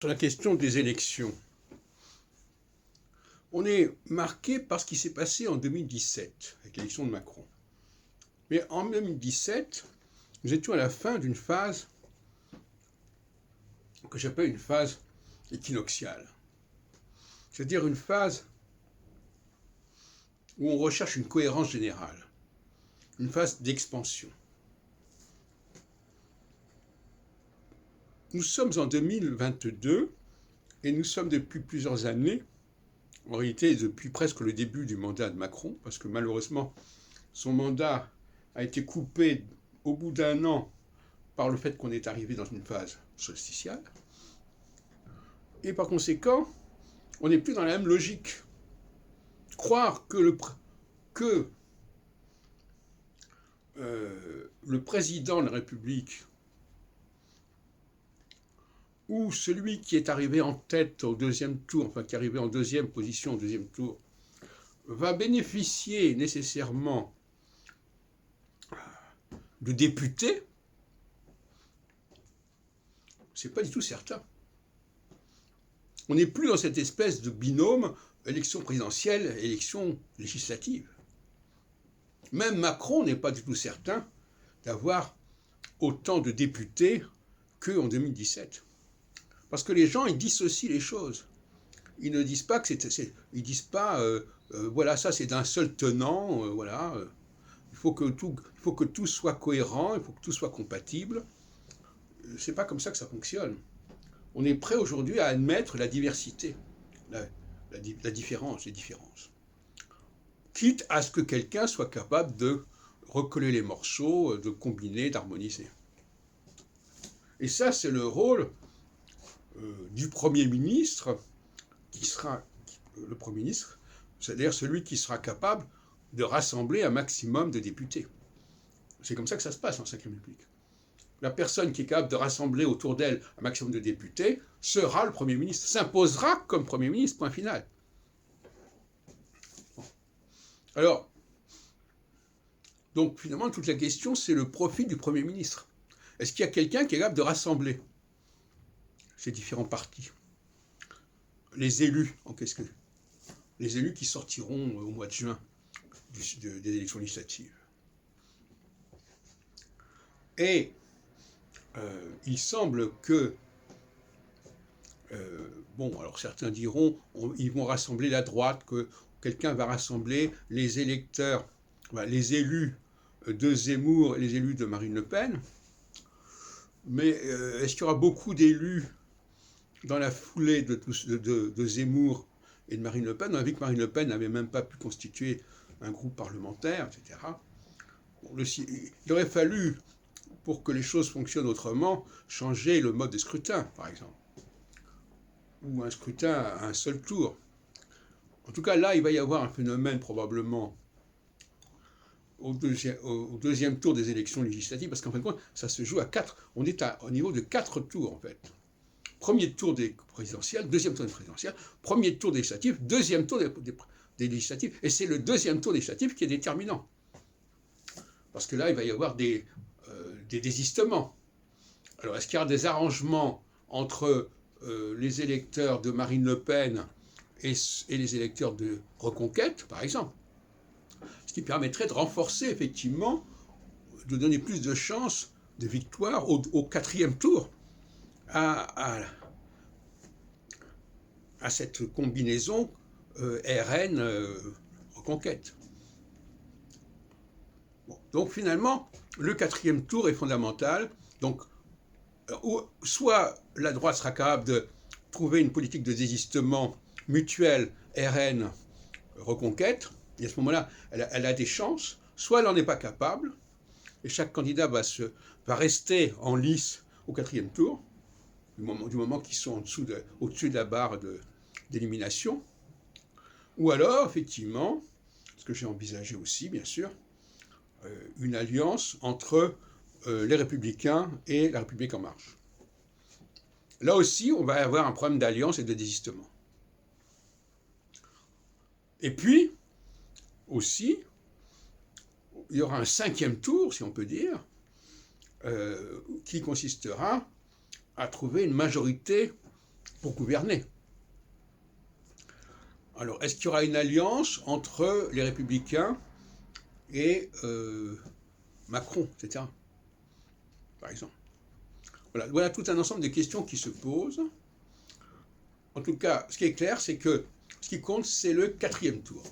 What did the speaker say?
sur la question des élections. On est marqué par ce qui s'est passé en 2017, avec l'élection de Macron. Mais en 2017, nous étions à la fin d'une phase que j'appelle une phase équinoxiale. C'est-à-dire une phase où on recherche une cohérence générale, une phase d'expansion. Nous sommes en 2022 et nous sommes depuis plusieurs années, en réalité depuis presque le début du mandat de Macron, parce que malheureusement son mandat a été coupé au bout d'un an par le fait qu'on est arrivé dans une phase solsticiale. Et par conséquent, on n'est plus dans la même logique. Croire que le président de la République ou celui qui est arrivé en tête au deuxième tour, enfin qui est arrivé en deuxième position au deuxième tour, va bénéficier nécessairement de députés, c'est pas du tout certain. On n'est plus dans cette espèce de binôme élection présidentielle, élection législative. Même Macron n'est pas du tout certain d'avoir autant de députés qu'en 2017. Parce que les gens, ils dissocient les choses. Ils ne disent pas que ils disent pas, voilà, ça c'est d'un seul tenant, voilà. Il faut que tout soit cohérent, il faut que tout soit compatible. C'est pas comme ça que ça fonctionne. On est prêt aujourd'hui à admettre la diversité, la différence, les différences. Quitte à ce que quelqu'un soit capable de recoller les morceaux, de combiner, d'harmoniser. Et ça, c'est le rôle du Premier ministre, le Premier ministre, c'est-à-dire celui qui sera capable de rassembler un maximum de députés. C'est comme ça que ça se passe en Ve République. La personne qui est capable de rassembler autour d'elle un maximum de députés sera le Premier ministre, s'imposera comme Premier ministre, point final. Alors, donc finalement, toute la question, c'est le profil du Premier ministre. Est-ce qu'il y a quelqu'un qui est capable de rassembler ces différents partis? Les élus, les élus qui sortiront au mois de juin des élections législatives. Et il semble que, alors certains diront, ils vont rassembler la droite, que quelqu'un va rassembler les électeurs, les élus de Zemmour et les élus de Marine Le Pen. Mais est-ce qu'il y aura beaucoup d'élus dans la foulée de Zemmour et de Marine Le Pen? On a vu que Marine Le Pen n'avait même pas pu constituer un groupe parlementaire, etc. Il aurait fallu, pour que les choses fonctionnent autrement, changer le mode de scrutin, par exemple. Ou un scrutin à un seul tour. En tout cas, là, il va y avoir un phénomène probablement au deuxième tour des élections législatives, parce qu'en fin de compte, ça se joue à 4. On est au niveau de 4 tours, en fait. Premier tour des présidentielles, deuxième tour des présidentielles, premier tour des législatives, deuxième tour des législatives. Et c'est le deuxième tour des législatives qui est déterminant. Parce que là, il va y avoir des désistements. Alors, est-ce qu'il y aura des arrangements entre les électeurs de Marine Le Pen et les électeurs de Reconquête, par exemple? Ce qui permettrait de renforcer, effectivement, de donner plus de chances de victoire au quatrième tour à cette combinaison RN Reconquête. Bon, donc finalement, le quatrième tour est fondamental. Donc, soit la droite sera capable de trouver une politique de désistement mutuel RN Reconquête, et à ce moment-là, elle a des chances, soit elle n'en est pas capable, et chaque candidat va rester en lice au quatrième tour, du moment qu'ils sont au-dessus de la barre d'élimination, ou alors, effectivement, ce que j'ai envisagé aussi, bien sûr, une alliance entre les Républicains et la République En Marche. Là aussi, on va avoir un problème d'alliance et de désistement. Et puis, aussi, il y aura un cinquième tour, si on peut dire, qui consistera à trouver une majorité pour gouverner. Alors, est-ce qu'il y aura une alliance entre les Républicains et Macron, etc., par exemple? Voilà tout un ensemble de questions qui se posent. En tout cas, ce qui est clair, c'est que ce qui compte, c'est le 4e tour.